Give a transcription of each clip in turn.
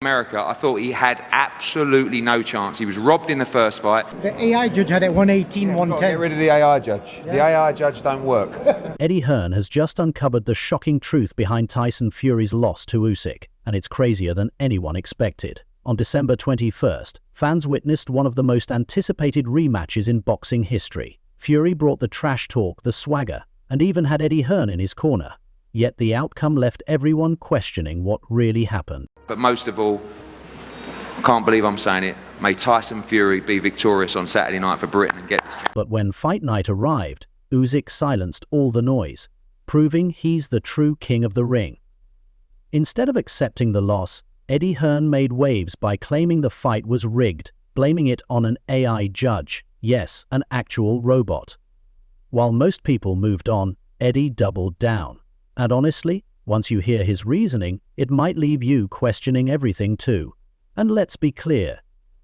America, I thought he had absolutely no chance. He was robbed in the first fight. The AI judge had it 118, 110. Get rid of the AI judge. Yeah. The AI judge don't work. Eddie Hearn has just uncovered the shocking truth behind Tyson Fury's loss to Usyk, and it's crazier than anyone expected. On December 21st, fans witnessed one of the most anticipated rematches in boxing history. Fury brought the trash talk, the swagger, and even had Eddie Hearn in his corner. Yet the outcome left everyone questioning what really happened. But most of all, I can't believe I'm saying it, may Tyson Fury be victorious on Saturday night for Britain and get this chance. But when fight night arrived, Usyk silenced all the noise, proving he's the true king of the ring. Instead of accepting the loss, Eddie Hearn made waves by claiming the fight was rigged, blaming it on an AI judge, yes, an actual robot. While most people moved on, Eddie doubled down. And honestly, once you hear his reasoning, it might leave you questioning everything too. And let's be clear,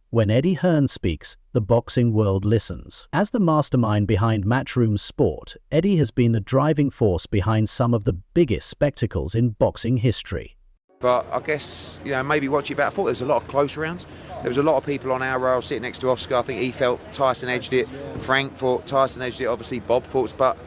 when Eddie Hearn speaks, the boxing world listens. As the mastermind behind Matchroom Sport, Eddie has been the driving force behind some of the biggest spectacles in boxing history. But I guess, maybe watch it back. I thought there was a lot of close rounds. There was a lot of people on our rail sitting next to Oscar. I think he felt Tyson edged it. Frank thought Tyson edged it. Obviously, Bob thought, but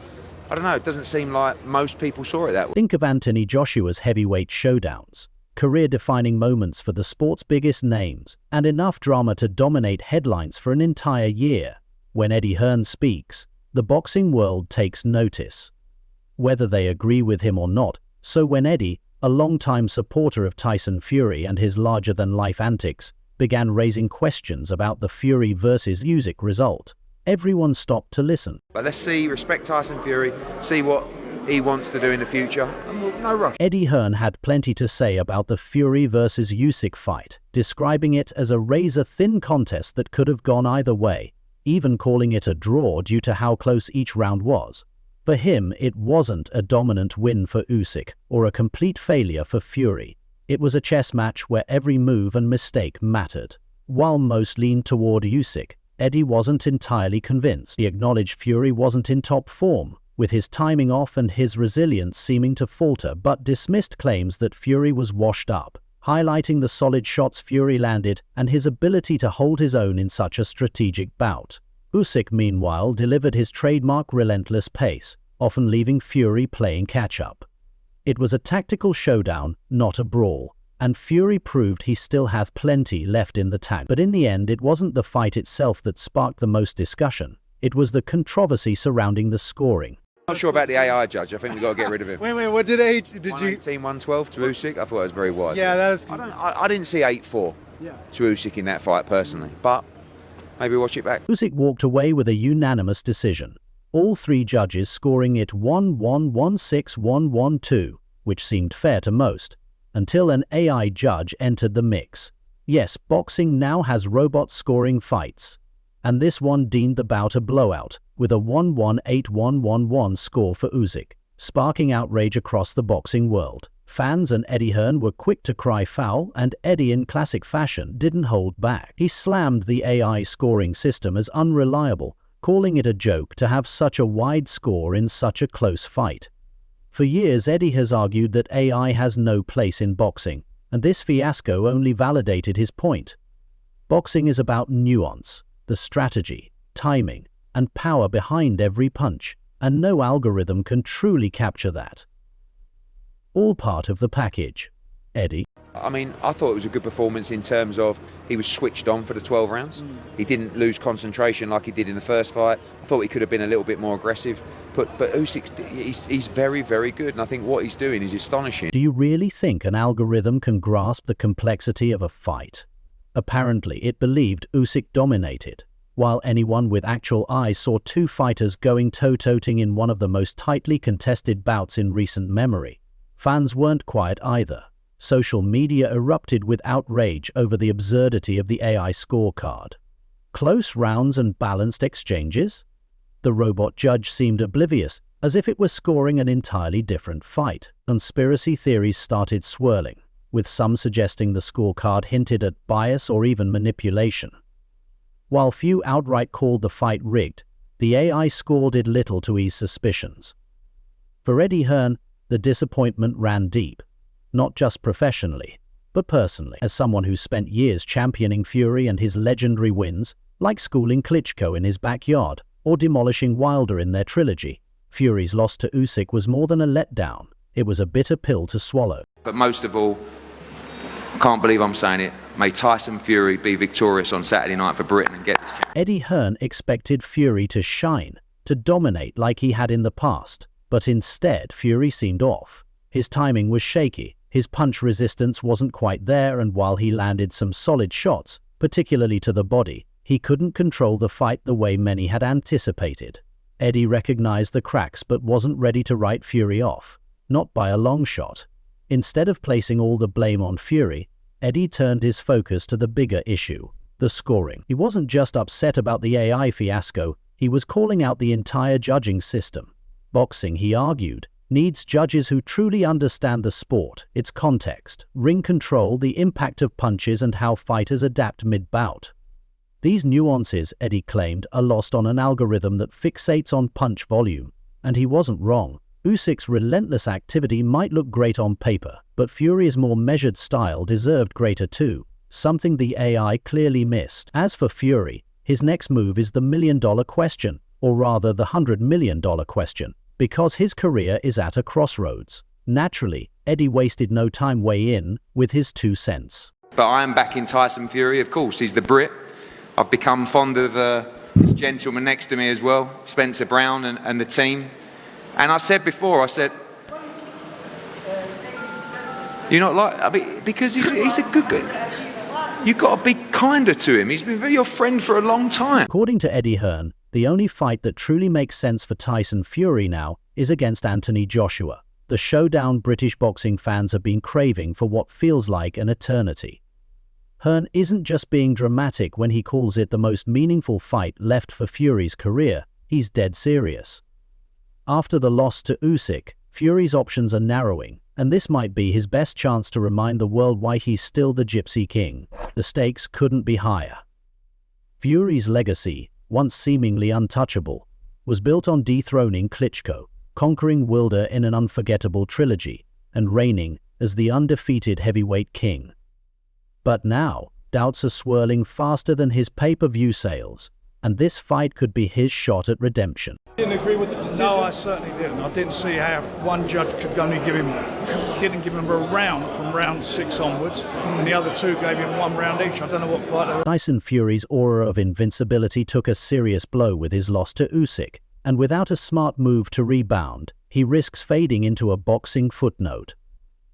I don't know, it doesn't seem like most people saw it that way. Think of Anthony Joshua's heavyweight showdowns, career-defining moments for the sport's biggest names, and enough drama to dominate headlines for an entire year. When Eddie Hearn speaks, the boxing world takes notice. Whether they agree with him or not, so when Eddie, a longtime supporter of Tyson Fury and his larger-than-life antics, began raising questions about the Fury versus Usyk result, everyone stopped to listen. But let's respect Tyson Fury, see what he wants to do in the future, and no rush. Eddie Hearn had plenty to say about the Fury versus Usyk fight, describing it as a razor-thin contest that could have gone either way, even calling it a draw due to how close each round was. For him, it wasn't a dominant win for Usyk or a complete failure for Fury. It was a chess match where every move and mistake mattered. While most leaned toward Usyk, Eddie wasn't entirely convinced. He acknowledged Fury wasn't in top form, with his timing off and his resilience seeming to falter, but dismissed claims that Fury was washed up, highlighting the solid shots Fury landed and his ability to hold his own in such a strategic bout. Usyk, meanwhile, delivered his trademark relentless pace, often leaving Fury playing catch-up. It was a tactical showdown, not a brawl, and Fury proved he still has plenty left in the tank. But in the end, it wasn't the fight itself that sparked the most discussion. It was the controversy surrounding the scoring. I'm not sure about the AI judge. I think we've got to get rid of him. Wait, what did you... 118, 112 to Usyk? I thought it was very wide. Yeah, that is... I didn't see 8-4 to Usyk in that fight personally, but maybe watch it back. Usyk walked away with a unanimous decision, all three judges scoring it 1-1, 1-6, 1-1-2, which seemed fair to most, until an AI judge entered the mix. Yes, boxing now has robots scoring fights, and this one deemed the bout a blowout, with a 1-1-8-1-1-1 score for Usyk, sparking outrage across the boxing world. Fans and Eddie Hearn were quick to cry foul, and Eddie, in classic fashion, didn't hold back. He slammed the AI scoring system as unreliable, calling it a joke to have such a wide score in such a close fight. For years, Eddie has argued that AI has no place in boxing, and this fiasco only validated his point. Boxing is about nuance, the strategy, timing, and power behind every punch, and no algorithm can truly capture that. All part of the package. Eddie. I mean, I thought it was a good performance in terms of he was switched on for the 12 rounds. He didn't lose concentration like he did in the first fight. I thought he could have been a little bit more aggressive. But Usyk, he's very, very good. And I think what he's doing is astonishing. Do you really think an algorithm can grasp the complexity of a fight? Apparently, it believed Usyk dominated, while anyone with actual eyes saw two fighters going toe-toting in one of the most tightly contested bouts in recent memory. Fans weren't quiet either. Social media erupted with outrage over the absurdity of the AI scorecard. Close rounds and balanced exchanges? The robot judge seemed oblivious, as if it were scoring an entirely different fight. Conspiracy theories started swirling, with some suggesting the scorecard hinted at bias or even manipulation. While few outright called the fight rigged, the AI score did little to ease suspicions. For Eddie Hearn, the disappointment ran deep. Not just professionally, but personally, as someone who spent years championing Fury and his legendary wins, like schooling Klitschko in his backyard or demolishing Wilder in their trilogy, Fury's loss to Usyk was more than a letdown. It was a bitter pill to swallow. But most of all, I can't believe I'm saying it, may Tyson Fury be victorious on Saturday night for Britain and get this championship. Eddie Hearn expected Fury to shine, to dominate like he had in the past, but instead Fury seemed off. His timing was shaky, his punch resistance wasn't quite there, and while he landed some solid shots, particularly to the body, he couldn't control the fight the way many had anticipated. Eddie recognized the cracks but wasn't ready to write Fury off, not by a long shot. Instead of placing all the blame on Fury, Eddie turned his focus to the bigger issue, the scoring. He wasn't just upset about the AI fiasco, he was calling out the entire judging system. Boxing, he argued, needs judges who truly understand the sport, its context, ring control, the impact of punches, and how fighters adapt mid-bout. These nuances, Eddie claimed, are lost on an algorithm that fixates on punch volume. And he wasn't wrong. Usyk's relentless activity might look great on paper, but Fury's more measured style deserved greater too, something the AI clearly missed. As for Fury, his next move is the million-dollar question, or rather the $100 million question, because his career is at a crossroads. Naturally, Eddie wasted no time weighing in with his 2 cents. But I am backing Tyson Fury, of course. He's the Brit. I've become fond of this gentleman next to me as well, Spencer Brown and the team. And I said before, you're not like, I mean, because he's a good guy. You've got to be kinder to him. He's been your friend for a long time. According to Eddie Hearn, the only fight that truly makes sense for Tyson Fury now is against Anthony Joshua, the showdown British boxing fans have been craving for what feels like an eternity. Hearn isn't just being dramatic when he calls it the most meaningful fight left for Fury's career, he's dead serious. After the loss to Usyk, Fury's options are narrowing, and this might be his best chance to remind the world why he's still the Gypsy King. The stakes couldn't be higher. Fury's legacy, once seemingly untouchable, was built on dethroning Klitschko, conquering Wilder in an unforgettable trilogy, and reigning as the undefeated heavyweight king. But now, doubts are swirling faster than his pay-per-view sales, and this fight could be his shot at redemption. Didn't agree with the decision? No, I certainly didn't. I didn't see how one judge could only didn't give him a round from round 6 onwards, and the other 2 gave him 1 round each. I don't know what fight they were. Tyson Fury's aura of invincibility took a serious blow with his loss to Usyk, and without a smart move to rebound, he risks fading into a boxing footnote.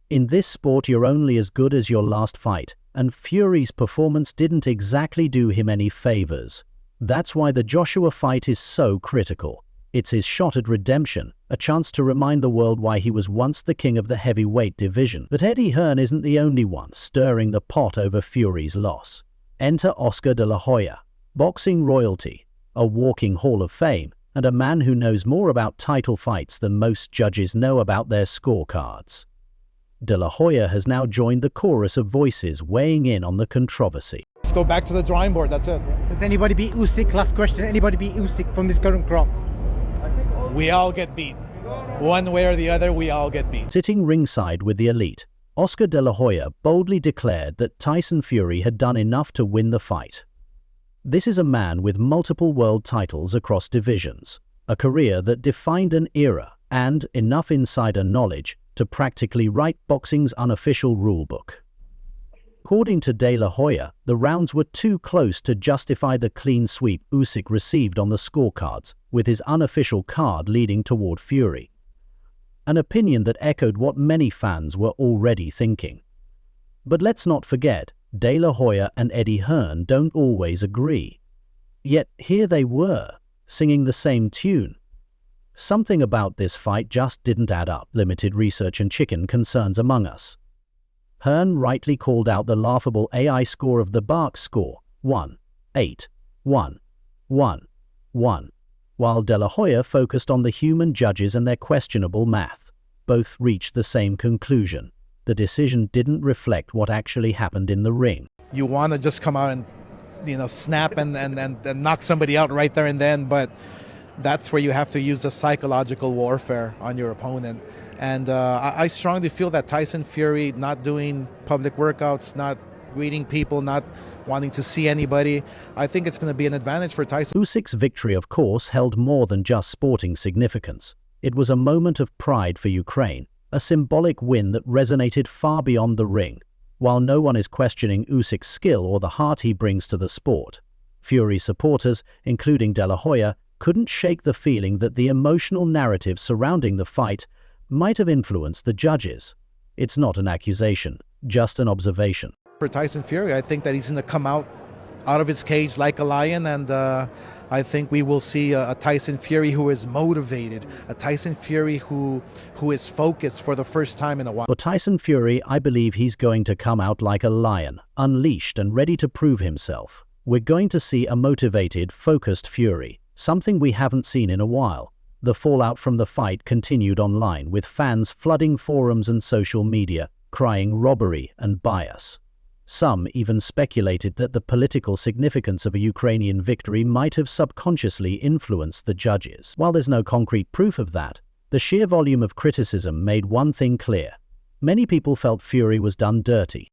In this sport, you're only as good as your last fight, and Fury's performance didn't exactly do him any favors. That's why the Joshua fight is so critical. It's his shot at redemption, a chance to remind the world why he was once the king of the heavyweight division. But Eddie Hearn isn't the only one stirring the pot over Fury's loss. Enter Oscar de la Hoya, boxing royalty, a walking Hall of Fame, and a man who knows more about title fights than most judges know about their scorecards. De La Hoya has now joined the chorus of voices weighing in on the controversy. Let's go back to the drawing board, that's it. Does anybody beat Usyk? Last question. Anybody beat Usyk from this current crop? We all get beat. One way or the other, we all get beat. Sitting ringside with the elite, Oscar de la Hoya boldly declared that Tyson Fury had done enough to win the fight. This is a man with multiple world titles across divisions, a career that defined an era, and enough insider knowledge to practically write boxing's unofficial rulebook. According to De La Hoya, the rounds were too close to justify the clean sweep Usyk received on the scorecards, with his unofficial card leading toward Fury. An opinion that echoed what many fans were already thinking. But let's not forget, De La Hoya and Eddie Hearn don't always agree. Yet here they were, singing the same tune. Something about this fight just didn't add up. Limited research and chicken concerns among us. Hearn rightly called out the laughable AI score of the Bark score, 1-8, 1-1-1, while De La Hoya focused on the human judges and their questionable math. Both reached the same conclusion. The decision didn't reflect what actually happened in the ring. You want to just come out and, snap and knock somebody out right there and then, but that's where you have to use the psychological warfare on your opponent. And I strongly feel that Tyson Fury not doing public workouts, not greeting people, not wanting to see anybody, I think it's going to be an advantage for Tyson. Usyk's victory, of course, held more than just sporting significance. It was a moment of pride for Ukraine, a symbolic win that resonated far beyond the ring. While no one is questioning Usyk's skill or the heart he brings to the sport, Fury supporters, including De La Hoya, couldn't shake the feeling that the emotional narrative surrounding the fight might have influenced the judges. It's not an accusation, just an observation. For Tyson Fury, I think that he's going to come out of his cage like a lion, and I think we will see a Tyson Fury who is motivated, a Tyson Fury who is focused for the first time in a while. For Tyson Fury, I believe he's going to come out like a lion, unleashed and ready to prove himself. We're going to see a motivated, focused Fury, something we haven't seen in a while. The fallout from the fight continued online, with fans flooding forums and social media, crying robbery and bias. Some even speculated that the political significance of a Ukrainian victory might have subconsciously influenced the judges. While there's no concrete proof of that, the sheer volume of criticism made one thing clear. Many people felt Fury was done dirty.